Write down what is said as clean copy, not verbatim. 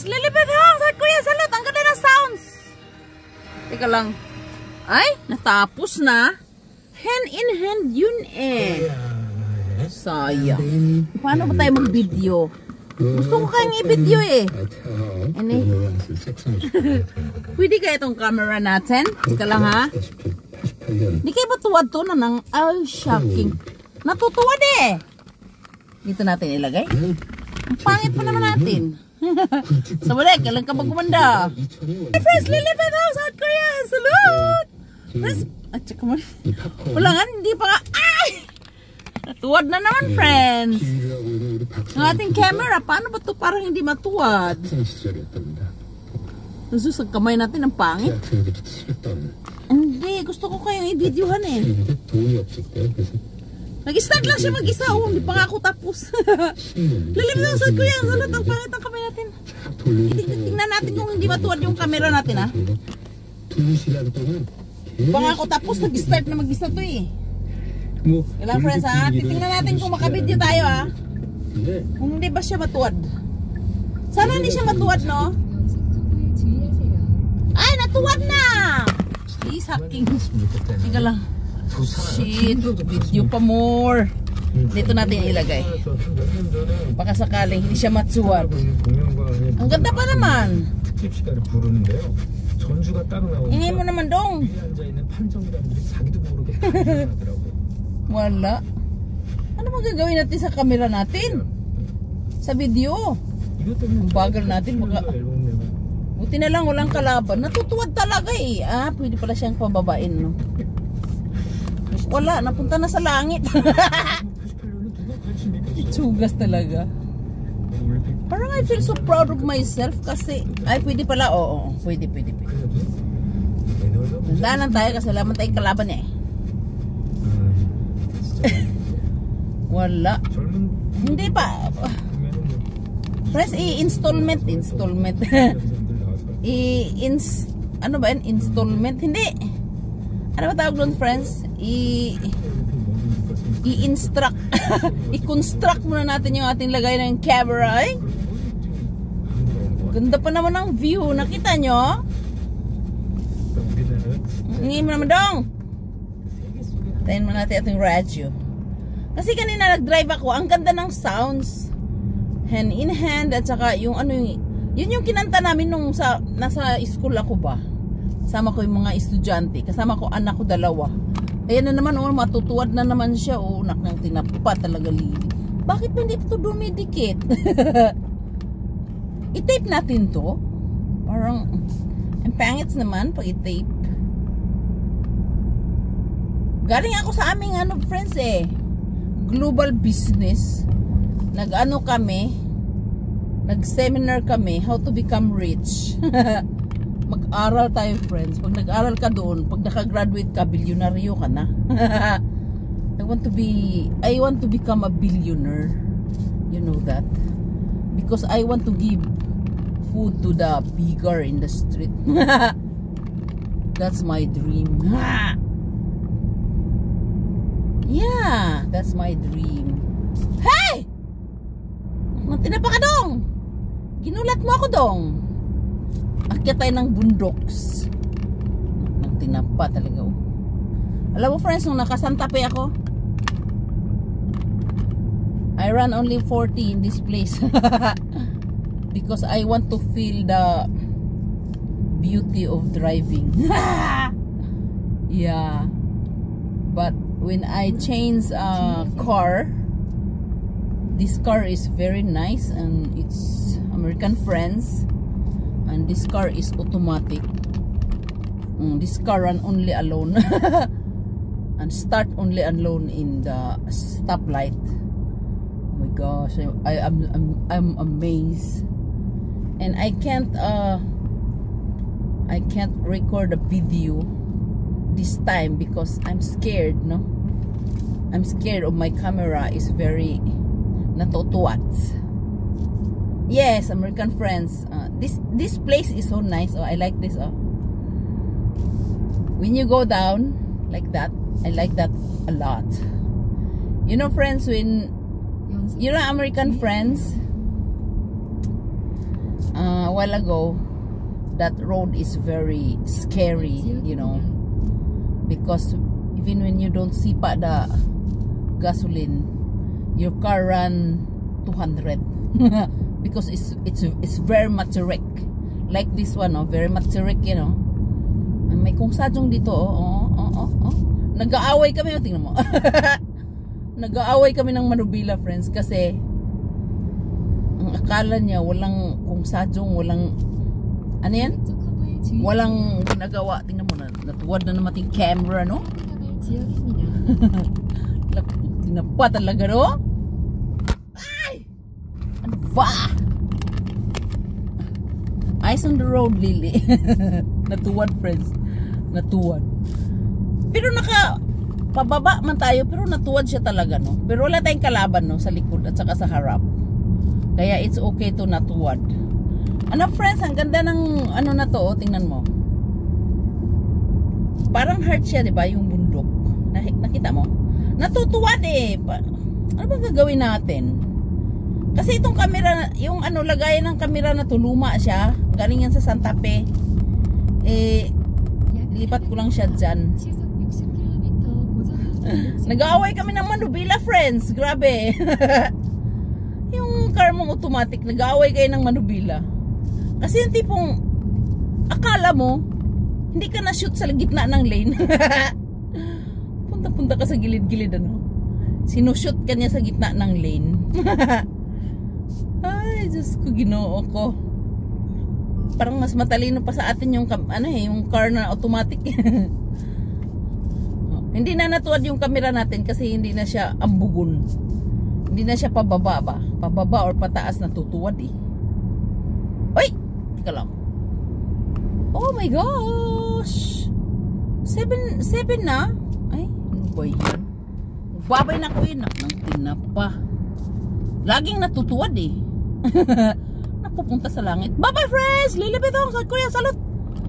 friends, Lilibet Hong, South Korea, salute, ang ganda ng sounds. Teka lang. Ay, natapos na. Hand in hand yun eh. Sayang. Paano ba tayo mag-video? Gusto ko kayong i-video eh. Pwede kaya itong camera natin? Teka lang ha. Hindi kayo ba tuwad to na nang, ay, shocking. Natutuwad eh. Dito natin ilagay. Ang pangit pa naman natin. Sa balik, kailan ka mag-gumanda? Hey friends, Lilibet Hong, South Korea, salute! Friends, at saka mo. Wala nga, hindi pa nga. Ay! Natuwad na naman, friends. Ang ating camera, paano ba ito parang hindi matuwad? Nasusag kamay natin, ang pangit. Hindi, gusto ko kayong i-videohan eh. Nag-start lang siya mag-isa. Oh, hindi pa nga ako tapos. Lilibet Hong, South Korea, salute, ang pangit ang kamay natin. Tingnan natin kung hindi matuwad yung camera natin ha. Pa nga ako tapos, nag-start na mag-isa to eh. Kailang friends ha, titingnan natin kung makabidyo tayo ha. Kung hindi ba siya matuwad. Sana hindi siya matuwad no. Ay, natuwad na. Please, hacking. Tiga lang. Shit, video pa more. Dito natin ilagay. Baka sakaling hindi siya matuwad. Ang ganda pa naman. Ingay mo naman dong. Wala. Ano magagawin natin sa camera natin? Sa video. Ang bagal natin. Buti na lang walang kalaban. Natutuwad talaga eh. Ah, pwede pala siyang pababain no? Wala, napunta na sa langit. Itsugas talaga. Parang I feel so proud of myself kasi, ay pwede pala, oo, pwede. Nandanan tayo kasi laman tayong kalaban eh. Wala. Hindi pa. Press i-installment. Ano ba yun? Installment? Hindi. Ano ba tawag doon, friends? I-instruct. I-construct muna natin yung ating lagay ng camera. Ay? Ganda pa naman ang view. Nakita nyo? Ingin mo naman dong. Tayin mo natin ating radyo. Kasi kanina nag-drive ako. Ang ganda ng sounds. Hand in hand. At saka yung ano yung... Yun yung kinanta namin nung nasa school ako ba. Kasama ko yung mga estudyante. Kasama ko anak ko 2. Ayan na naman, oh, matutuwad na naman siya. Oh, naknang tinapa talaga Lili. Bakit ba hindi ito dumidikit? I-tape natin to. Parang, ang pangits naman pag i-tape. Galing ako sa aming friends eh. Global business. Nag-ano kami, nag-seminar kami, how to become rich. Mag-aral tayo, friends. Pag nag-aral ka doon, pag nakagraduate ka, bilyonaryo ka na. I want to become a billionaire. You know that? Because I want to give food to the beggar in the street. That's my dream. Yeah, that's my dream. Hey! Tinapa ka dong. Ginulat mo ako dong. Akyat tayo ng bundoks. Nang tinapa talaga. Alam mo friends, nung nakasanta pa ako, I run only 40 in this place. Because I want to feel the beauty of driving. Yeah. But when I change car, this car is very nice and it's American friends, and this car is automatic. This car run only alone and start only alone in the stoplight. Oh my gosh, I'm amazed, and I can't record a video this time because I'm scared, no? I'm scared of my camera is very natutuwat. Yes, American friends. This place is so nice. Oh, I like this. Oh, when you go down like that, I like that a lot. You know, friends, when you know American friends, while ago, that road is very scary, you know, because even when you don't see pa the gasoline, your car run 200 because it's very maturek, like this one, oh, very maturek, you know. May kung sadyong dito, nag-aaway kami, tingnan mo. Nag-aaway kami ng manubila, friends, kasi ang akala niya walang kung sadyong, walang ano yan? Walang ginagawa. Tingnan mo, natuwad na naman yung camera, no? Tinapa talaga, no? Ay! Ano ba? Eyes on the road, Lily. Natuwad, friends. Natuwad. Pero pababa man tayo, pero natuwad siya talaga, no? Pero wala tayong kalaban, no? Sa likod at saka sa harap. Kaya it's okay to natuwad. Ano, friends, ang ganda ng ano na to, oh, tingnan mo. Parang heart siya, di ba? Yung bundok. Nakita mo? Natutuwad eh. Ano bang gagawin natin? Kasi itong camera, yung ano, lagayan ng camera na to, luma siya. Galing yan sa Santa Fe. Eh, lipat ko lang siya dyan. Nag-aaway kami ng manubila, friends. Grabe. Yung car mong automatic, nag-aaway kayo ng manubila. Kasi yung tipong akala mo hindi ka na-shoot sa gitna ng lane. Punta-punta ka sa gilid-gilid, ano. Sinushoot ka niya sa gitna ng lane. Ay, Diyos ko, Ginoo ko. Parang mas matalino pa sa atin yung ano yung car na automatic. Hindi na natuwad yung camera natin kasi hindi na siya ambugon. Hindi na siya pababa ba? Pababa or pataas na tutuwad eh. Uy! Tika lang. Oh my gosh! 7 na? Ay, ano ba yan? Babay na ko yun. Nang tinapa. Laging natutuwad eh. Napupunta sa langit. Bye bye, friends! Lilibit ako sa Kuya Salot!